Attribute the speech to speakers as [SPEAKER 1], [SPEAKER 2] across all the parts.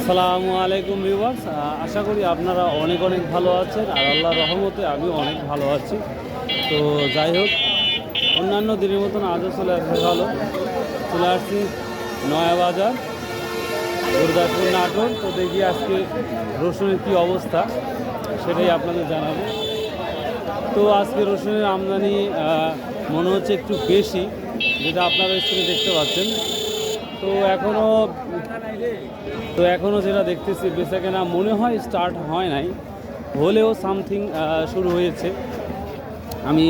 [SPEAKER 1] আসসালামু আলাইকুম ভিউয়ার্স, আশা করি আপনারা অনেক অনেক ভালো আছেন আর আল্লাহর রহমতে আমি অনেক ভালো আছি। তো যাই হোক, অন্যান্য দিনের মতন আজও চলে আসছি নয়া বাজার দুর্গাপুর নাটোর। তো দেখি আজকে রসুনের কী অবস্থা সেটাই আপনাদের জানাবো। তো আজকে রসুনের আমদানি মনে হচ্ছে একটু বেশি, যেটা আপনারা স্ক্রিনে দেখতে পাচ্ছেন। তো এখনও যেটা দেখতেছি বেচাকেনা মনে হয় স্টার্ট হয় নাই, হলেও সামথিং শুরু হয়েছে। আমি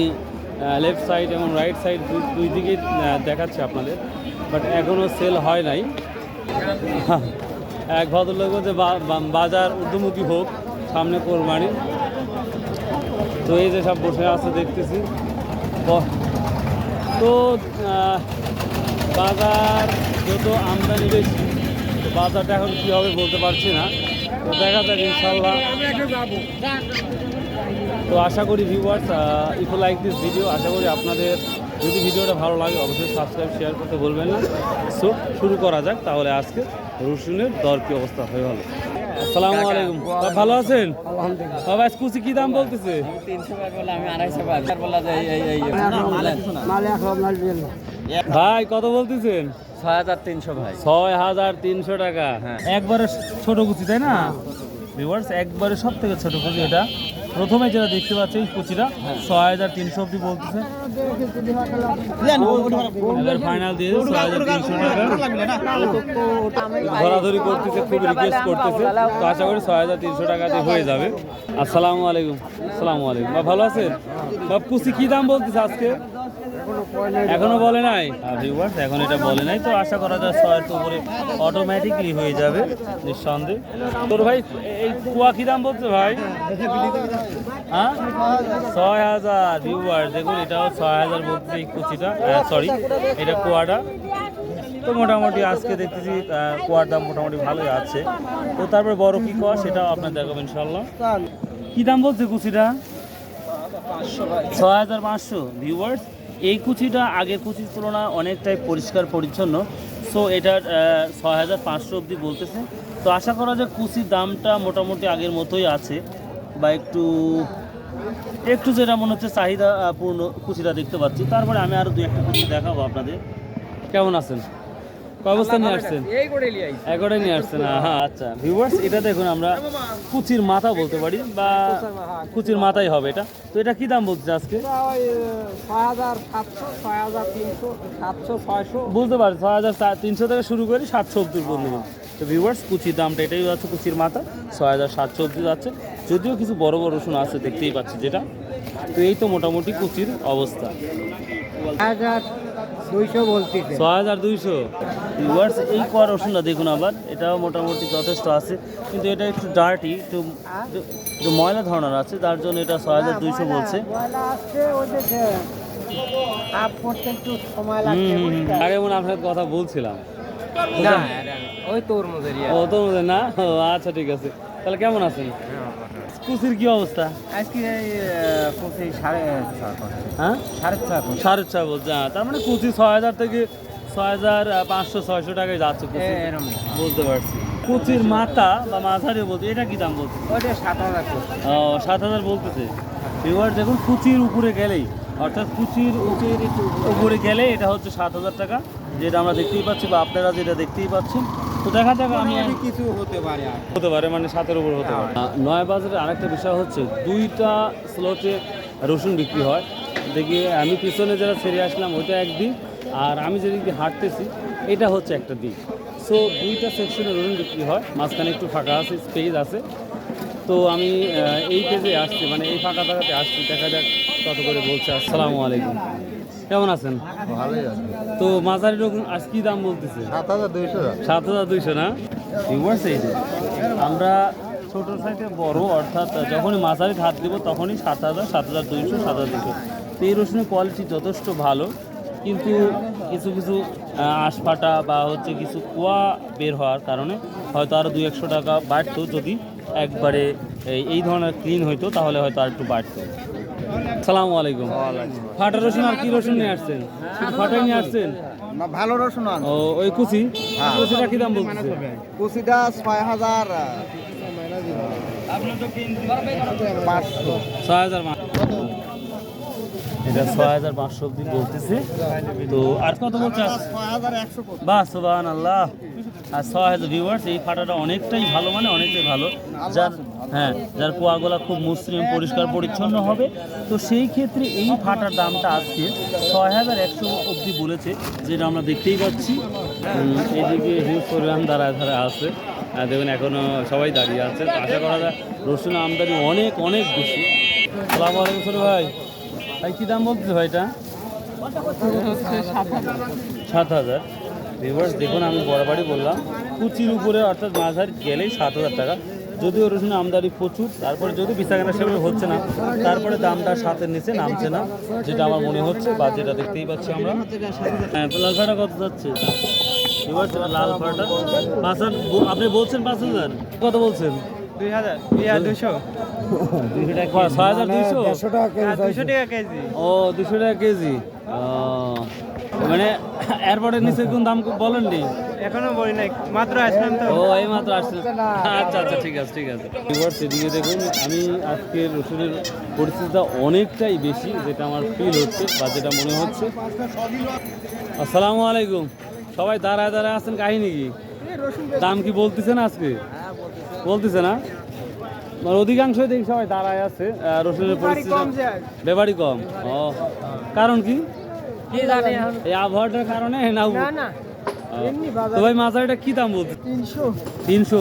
[SPEAKER 1] লেফট সাইড এবং রাইট সাইড দুই দিকে দেখাচ্ছি আপনাদের, বাট এখনও সেল হয় নাই। এক ভদ্রলোক যে বাজার ঊর্ধ্বমুখী হোক, সামনে কোরবানি। তো এই যে সব বসে আছে দেখতেছি। তো বাজার যত আমদানি বেশি, তো বাজারটা এখন কী হবে বলতে পারছি না। তো দেখা যাক ইনশাল্লাহ। তো আশা করি viewers, if like this video, আশা করি আপনাদের যদি ভিডিওটা ভালো লাগে অবশ্যই সাবস্ক্রাইব শেয়ার করতে বলবেন না। সো শুরু করা যাক তাহলে। আজকে রসুনের দর কী অবস্থা হয়ে গেল। আসসালামু আলাইকুম, ভালো আছেন? বাবা কুচি কি দাম বলতেছে? ভাই কত বলতেছেন?
[SPEAKER 2] 6300 ভাই।
[SPEAKER 1] 6300 টাকা। একবারে ছোট কুচি তাই না ভিউয়ার্স? একবারে সব থেকে ছোট কুচি এটা। প্রথমে যেটা দেখতে পাচ্ছি এই কুচিটা 6300 অব্দি বলতেছে। ফাইনাল দিয়ে 6300 টাকা ধরাধরি করতেছে, খুব রিকোয়েস্ট করতেছে। তো আশা করি 6300 টাকাতে হয়ে যাবে। আসসালামু আলাইকুম। আসসালামু আলাইকুম। বা ভালো আছেন? বাপ কুচি কি দাম বলতেছে আজকে? এখনো বলে নাই ভিউয়ার্স, এখন এটা বলে নাই। তো আশা করা যায় 6 এর উপরে অটোমেটিকলি হয়ে যাবে নিঃসন্দেহে। তোর ভাই এই কুয়া কি দাম বলছে ভাই? হ্যাঁ 6000 ভিউয়ার্স, দেখুন এটাও 6000 বলছে এই কুচিটা, সরি এটা কুয়াটা। তো মোটামুটি আজকে দেখতেছি কুয়ার দাম মোটামুটি ভালোই আছে। তো তারপরে বড় কি কুয়া সেটাও আপনার দেখাবো ইনশাল্লাহ। কি দাম বলছে কুচিটা? 6500 ভিউয়ার্স। এই কুচিটা আগের কুচির তুলনায় অনেকটাই পরিষ্কার পরিচ্ছন্ন। সো এটার 6500 অবধি বলতেছে। তো আশা করা যায় কুচির দামটা মোটামুটি আগের মতোই আছে, বা একটু যেটা মনে হচ্ছে চাহিদা পূর্ণ কুচিটা দেখতে পাচ্ছি। তারপরে আমি আরও 2-1টা কুচি দেখাবো আপনাদের। কেমন আছেন? অবস্থা নিয়ে আসছেন? একটাই নিয়ে আসছেন। হ্যাঁ আচ্ছা ভিউয়ার্স, এটা দেখুন আমরা কুচির মাথা বলতে পারি, বা কুচির মাথাই হবে এটা। তো এটা কি দাম বলছে আজকে?
[SPEAKER 3] 6700
[SPEAKER 1] বলতে পারি 6300 থেকে শুরু করে 700 অব্দি পর্যন্ত। তো ভিউয়ার্স কুচির দামটা এটাই যাচ্ছে, কুচির মাথা 6700 অব্দি যাচ্ছে। যদিও কিছু বড় বড় রসুন আছে দেখতেই পাচ্ছি যেটা। তো এই তো মোটামুটি কুচির অবস্থা।
[SPEAKER 3] 6200 বলতেছে।
[SPEAKER 1] 6200 ভিউয়ার্স। এই কোয়া রসুনটা দেখুন আবার, এটাও মোটামুটি যথেষ্ট আছে, কিন্তু এটা একটু ডার্টি, একটু ময়লা ধরনের আছে, যার জন্য এটা 6200 বলছে। আগে মনে আপনার কথা বলছিলাম।
[SPEAKER 3] ওই তরমুজের
[SPEAKER 1] না? ও আচ্ছা ঠিক আছে। তাহলে কেমন আছেন? কুচির কি অবস্থা
[SPEAKER 3] আজকে? কুচি 6.5।
[SPEAKER 1] হ্যাঁ 6.5 বলছে। তার মানে কুচি 6000 থেকে 6500-600 টাকায় যাচ্ছে কুচি, বলতে পারছি। কুচির মাথা বা মাঝারি বলতে এটা কি দাম বলছে?
[SPEAKER 3] ওইটা 7000।
[SPEAKER 1] ও 7000 বলতেছে। এবার দেখুন কুচির উপরে গেলেই, অর্থাৎ কুচির উপরে গেলে এটা হচ্ছে 7000 টাকা, যেটা আমরা দেখতেই পাচ্ছি বা আপনারা যেটা দেখতেই পাচ্ছেন। তো দেখা যাক, আমি
[SPEAKER 3] কিছু হতে পারে
[SPEAKER 1] মানে 7-এর উপর হতে পারে। নয়া বাজারে আরেকটা বিষয় হচ্ছে 2টা স্লটে রসুন বিক্রি হয়। দেখি আমি পিছনে যারা ছেড়ে আসলাম ওইটা একদিক, আর আমি যেদিক দিয়ে হাঁটতেছি এটা হচ্ছে একটা দিক। সো 2টা সেকশনে রসুন বিক্রি হয়, মাঝখানে একটু ফাঁকা আছে, স্পেস আছে। তো আমি এই পেজে আসছি, মানে এই ফাঁকা জায়গাতে আসছি, দেখা যাক কত করে বলছে। আসসালামু আলাইকুম, কেমন আছেন?
[SPEAKER 3] ভালোই আছে।
[SPEAKER 1] তো মাঝারি রকম আজ কি দাম বলতেছে? 7200 না ভিউয়ার্স? এই যে আমরা ছোটো সাইজে বড়, অর্থাৎ যখনই মাঝারি হাত দেবো তখনই 7000, 7200, 7200। তো এই রসুনের কোয়ালিটি যথেষ্ট ভালো, কিন্তু কিছু কিছু আঁশফাটা বা হচ্ছে কিছু কুয়া বের হওয়ার কারণে হয়তো আরও 200-100 টাকা বাড়তো। যদি একবারে এই ধরনের ক্লিন হইতো তাহলে হয়তো আর একটু বাড়তো। আসসালামু আলাইকুম। ফাটা রসুন আর কি রসুন নিয়ে আসছেন? ফাটাই নিয়ে আসছেন?
[SPEAKER 3] না ভালো রসুন আন
[SPEAKER 1] ও ওই কুচি
[SPEAKER 3] হ্যাঁ।
[SPEAKER 1] কুচিটা কি দাম বলতেছে?
[SPEAKER 3] কুচিটা 6,000 500
[SPEAKER 1] 6,500 এটা 6,500 অব্দি বলতেছে। তো আর কত বলছে?
[SPEAKER 3] 6,100
[SPEAKER 1] বাহ সুবহানাল্লাহ। আর 6,000 ভিউয়ার্স, এই ফাটাটা অনেকটাই ভালো, মানে অনেকটাই ভালো। যার হ্যাঁ, যার পোয়াগুলা খুব মসৃণ পরিষ্কার পরিচ্ছন্ন হবে, তো সেই ক্ষেত্রে এই ফাটার দামটা আজকে 6,100 অবধি বলেছে, যেটা আমরা দেখতেই পাচ্ছি। এদিকে হিউজ পরিমাণ দাঁড়ায় ধারা আছে, দেখবেন এখনো সবাই দাঁড়িয়ে আছে। তো আশা করা যায় রসুন আমদানি অনেক অনেক বেশি। আসসালামু আলাইকুম ছোট ভাই, ভাই কী দাম বলতেছে ভাইটা? 7,000। ভিউয়ার্স দেখুন, আমি বরাবরই বললাম কুচির উপরে অর্থাৎ মাঝারি গেলেই 7,000 টাকা। যদিও রসুন আমদানি প্রচুর, তারপরে যদি বিছাখানা সেভাবে হচ্ছে না, তারপরে দামটা 7-এর নিচে নামছে না, যেটা আমার মনে হচ্ছে বা যেটা দেখতেই পাচ্ছি আমরা। হ্যাঁ, লাল ফাটা কত যাচ্ছে? ভিউয়ার্স লাল ফাটা 5,000 আপনি বলছেন, 5,000 কত বলছেন?
[SPEAKER 3] 2,000 200
[SPEAKER 1] 6,200
[SPEAKER 3] 200 টাকা কেজি
[SPEAKER 1] ও 200 টাকা কেজি। মানে এয়ারপোর্টের নিচে কোন দাম বলেন নি?
[SPEAKER 3] এখনো বলি নাই, মাত্র আসলাম তো।
[SPEAKER 1] ও এই মাত্র আসছে। আচ্ছা আচ্ছা, ঠিক আছে ঠিক আছে। এবার সেদিকে দেখুন, আমি আজকে রসুনের পরিস্থিতিটা অনেকটাই বেশি, যেটা আমার ফিল হচ্ছে বা যেটা মনে হচ্ছে। আসসালামু আলাইকুম। সবাই দাঁড়ায় দাঁড়ায় আছেন, কাহিনী কি? দাম কি বলতেছে না আজকে? বলতেছে না, মানে অধিকাংশই দেখি সবাই দাঁড়ায় আছে। রসুনের পরিস্থিতি ব্যাপারই কম। ও কারণ কি? এই আবহাওয়াটার কারণে না? তো ভাই মাঝারিটা কি দাম বলছে? 300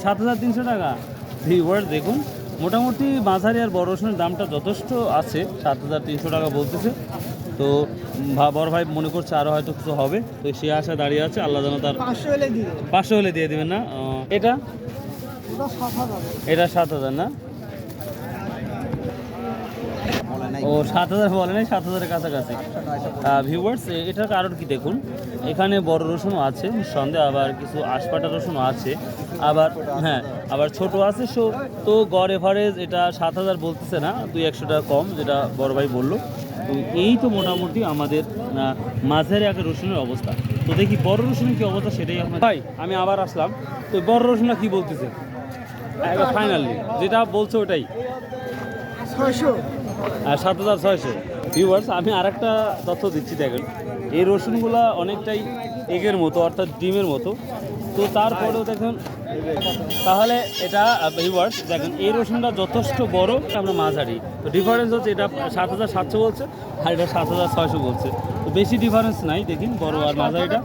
[SPEAKER 1] 7,300 টাকা। ভিউয়ার্স দেখুন, মোটামুটি মাঝারি আর বড় রসুনের দামটা যথেষ্ট আছে, 7,300 টাকা বলতেছে। তো বড় ভাই মনে করছে আরও হয়তো কিছু হবে, তো সে আশা দাঁড়িয়ে আছে। আল্লাহ যেন তার 500 হলে দিয়ে দেবেন না? এটা 7,000 না? ও 7,000 বলে নাই, 7,000-এর কাছাকাছি। ভিউয়ার্স এটার কারণ কি দেখুন, এখানে বড় রসুনও আছে নিঃসন্দেহে, আবার কিছু আশপাটা রসুনও আছে, আবার হ্যাঁ আবার ছোট আছে। তো গড় এভারেজ এটা 7,000 বলতেছে না, 200-100 টাকা কম, যেটা বড় ভাই বললো। তো এই তো মোটামুটি আমাদের মাঝারি একটা রসুনের অবস্থা। তো দেখি বড় রসুনের কি অবস্থা, সেটাই আপনার ভাই। আমি আবার আসলাম, তো বড় রসুনটা কি বলতেছে ফাইনালি? যেটা বলছে ওটাই 7,600। ভিউয়ার্স আমি আরেকটা তথ্য দিচ্ছি, দেখেন এই রসুনগুলা অনেকটাই এগের মতো, অর্থাৎ ডিমের মতো। তো তারপরেও দেখুন, তাহলে এটা ভিউয়ার্স দেখেন এই রসুনটা যথেষ্ট বড়, আমরা মাঝারি। তো ডিফারেন্স হচ্ছে, এটা 7,700 বলছে আর এটা 7,600 বলছে। তো বেশি ডিফারেন্স নাই, দেখুন বড় আর মাঝারিটা।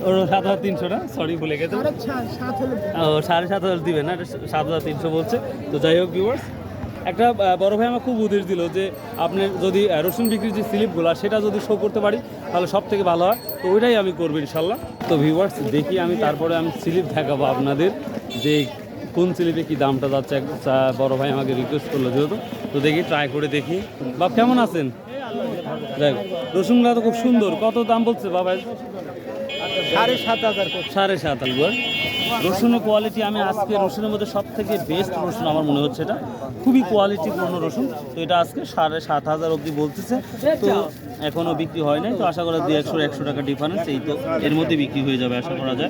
[SPEAKER 1] ওর 7,300 না, সরি ভুলে গেছে। ও 7,500 দিবে না, এটা 7,300 বলছে। তো যাই হোক ভিউয়ার্স, একটা বড় ভাই আমার খুব উদ্দেশ্য দিল যে আপনি যদি রসুন বিক্রির যে স্লিপগুলো সেটা যদি শো করতে পারি তাহলে সব থেকে ভালো হয়। তো ওইটাই আমি করবো ইনশাল্লাহ। তো ভিউয়ার্স দেখি আমি, তারপরে আমি স্লিপ দেখাবো আপনাদের যে কোন স্লিপে কি দামটা যাচ্ছে। বড় ভাই আমাকে রিকোয়েস্ট করলো যেহেতু, তো দেখি ট্রাই করে দেখি। বাপ কেমন আছেন? দেখ রসুনগুলো তো খুব সুন্দর। কত দাম বলছে বাবা?
[SPEAKER 3] 7,500
[SPEAKER 1] 7,500। রসুনের কোয়ালিটি, আমি আজকে রসুনের মধ্যে সব থেকে বেস্ট রসুন আমার মনে হচ্ছে, এটা খুবই কোয়ালিটিপূর্ণ রসুন। তো এটা আজকে 7,500 অবধি বলতেছে। তো এখনো বিক্রি হয় নাই, তো আশা করা 200-100 টাকা ডিফারেন্স, এই তো এর মধ্যে বিক্রি হয়ে যাবে আশা করা যায়।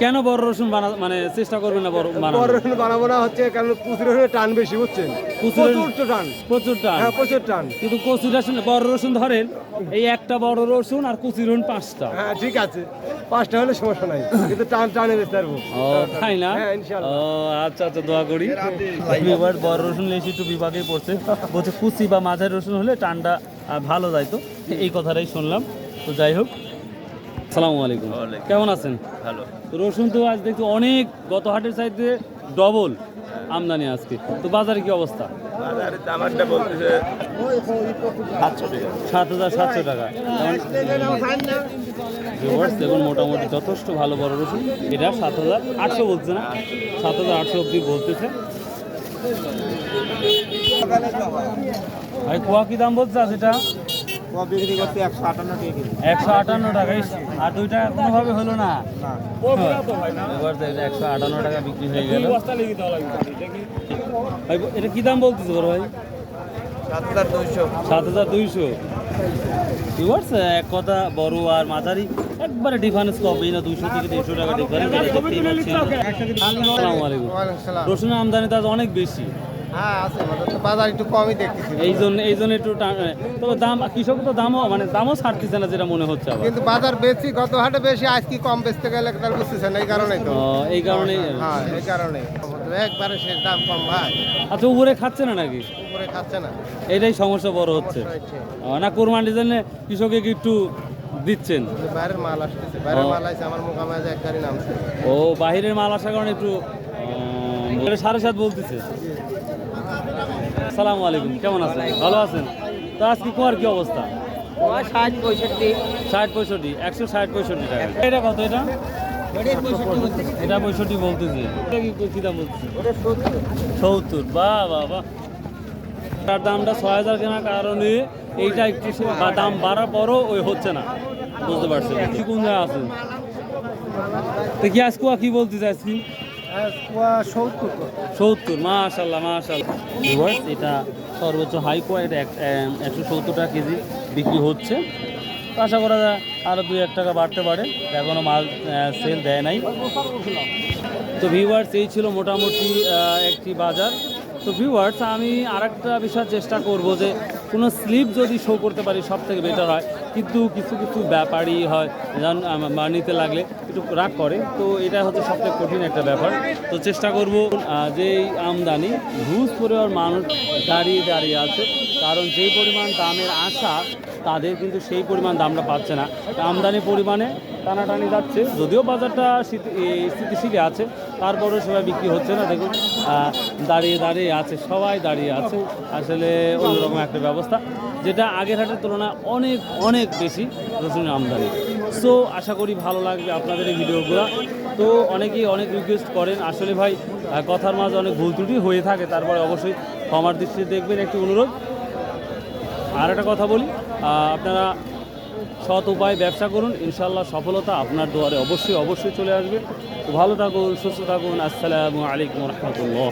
[SPEAKER 1] কেন বড় রসুন মানে চেষ্টা করবেন না বড়
[SPEAKER 3] রসুন বানাবো না হচ্ছে কারণ কুচি রসুনের টান বেশি, বুঝছেন? প্রচুর টান। হ্যাঁ প্রচুর টান।
[SPEAKER 1] কিন্তু কচি রসুন, বড় রসুন ধরেন এই একটা বড় রসুন আর কুচি রসুন 5টা।
[SPEAKER 3] হ্যাঁ ঠিক আছে, 5টা হলে সমস্যা নাই, কিন্তু টানে বেশি পারবো।
[SPEAKER 1] ও তাই না?
[SPEAKER 3] হ্যাঁ, ইনশাআল্লাহ।
[SPEAKER 1] ও আচ্ছা আচ্ছা, দোয়া করি। এবার বড় রসুন লেসি একটু বিভাগেই পড়ছে, বলছে কুচি বা মাঝারি রসুন হলে টানটা ভালো যায়। তো এই কথাটাই শুনলাম। তো যাই হোক, আসসালামু আলাইকুম। কেমন আছেন?
[SPEAKER 3] ভালো।
[SPEAKER 1] তো রসুন তো আজ দেখছি অনেক, গত হাটের চাইতে ডবল আমদানি আজকে। তো বাজারে কি অবস্থা?
[SPEAKER 3] বাজারে দামারটা বলতেছে
[SPEAKER 1] 7,700 টাকা। দেখুন মোটামুটি যথেষ্ট ভালো বড় রসুন। এটা 7,800 বলছে না, 7,800 অব্দি বলতেছে। ভাই কোয়া কি দাম বলছে আজ? এটা
[SPEAKER 3] বিক্রি করতে 158 টাকা কেজি।
[SPEAKER 1] 158 টাকা। আর 2 টাকা কোনোভাবে হলো না। এবার 158 টাকা বিক্রি হয়ে গেল। ভাই এটা কি দাম বলতেছে বড় ভাই?
[SPEAKER 3] 7,200।
[SPEAKER 1] 7,200। ভিউয়ার্স এক কথা বড় আর মাঝারি একবারে ডিফারেন্স কবেই না 200 থেকে 300 টাকা ডিফারেন্স। আসসালামু আলাইকুম। রসুনের আমদানি তো আজ অনেক বেশি।
[SPEAKER 3] হ্যাঁ আছে, তো বাজার একটু কমই দেখতেছি।
[SPEAKER 1] এই জন্য একটু তবে দাম কৃষক তো দামও ছাড়তেছে না যেটা মনে হচ্ছে আবার।
[SPEAKER 3] কিন্তু বাজার বেশি, গত হাটে বেশি, আজ কি কম বেচতে গেলে তার বুঝতেছেন, এই কারণেই তো।
[SPEAKER 1] এই কারণেই।
[SPEAKER 3] হ্যাঁ এই কারণে একবারে শেষ দাম কম ভাই।
[SPEAKER 1] আচ্ছা উপরে খাচ্ছে না নাকি?
[SPEAKER 3] উপরে খাচ্ছে না,
[SPEAKER 1] এটাই সমস্যা বড় হচ্ছে। না কোরবানির জন্য কৃষকে কি একটু দিচ্ছেন?
[SPEAKER 3] বাইরের মাল আসতেছে, বাইরের মাল আছে আমার মোকামে এক গাড়ি নামছে।
[SPEAKER 1] ও বাহিরের মাল আসার কারণে একটু 7.5 বলতেছে। আসসালামু আলাইকুম, কেমন আছেন? ভালো আছেন? তো আজকে কোয়ার কি অবস্থা?
[SPEAKER 3] 60-65
[SPEAKER 1] 60-65 160-65 টাকা। এটা কত? এটা 65 বলতেছে। এটা কি দাম বলতেছে? 70। বাহ বাহ বাহ। তার দামটা 6000 কেনার কারণে এইটা একটু দাম বাড়ার পরও ওই হচ্ছে না, বুঝতে পারছেন? কি কোন জায়গায় আছেন? তো কি আজকে কি বলতে চাইছি? 70। মাশাআল্লাহ মাশাআল্লাহ। এটা সর্বোচ্চ হাই কোয়ালিটি 170 টাকা কেজি বিক্রি হচ্ছে। তো আশা করা যায় আরও 2-1 টাকা বাড়তে পারে, এখনও মাল সেল দেয় নাই। তো ভিউয়ার্স এই ছিল মোটামুটি একটি বাজার। তো ভিউয়ার্স আমি আরেকটা বিষয় চেষ্টা করব যে কোনো স্লিপ যদি শো করতে পারি সব থেকে বেটার হয়, কিন্তু কিছু কিছু ব্যাপারই হয় নিতে লাগলে একটু রাগ করে, তো এটা হচ্ছে সবথেকে কঠিন একটা ব্যাপার। তো চেষ্টা করব যে আমদানি ঘুষ পরিমাণ মানুষ দাঁড়িয়ে আছে, কারণ যেই পরিমাণ দামের আশা তাদের কিন্তু সেই পরিমাণ দামটা পাচ্ছে না। আমদানি পরিমাণে টানাটানি যাচ্ছে, যদিও বাজারটা স্থিতিশীল আছে, তারপরেও সবাই বিক্রি হচ্ছে না। দেখুন দাঁড়িয়ে আছে, সবাই দাঁড়িয়ে আছে। আসলে অন্যরকম একটা ব্যবস্থা, যেটা আগের হাটের তুলনায় অনেক অনেক বেশি রসুনের আমদানি। সো আশা করি ভালো লাগবে আপনাদের এই ভিডিওগুলো। তো অনেকেই অনেক রিকোয়েস্ট করেন, আসলে ভাই কথার মাঝে অনেক ভুল ত্রুটি হয়ে থাকে, তারপরে অবশ্যই ক্ষমার দৃষ্টিতে দেখবেন। একটি অনুরোধ, আর একটা কথা বলি, আপনারা সৎ উপায়ে ব্যবসা করুন, ইনশাল্লাহ সফলতা আপনার দুয়ারে অবশ্যই চলে আসবে। তো ভালো থাকুন, সুস্থ থাকুন। আসসালামু আলাইকুম রহমতুল্লাহ।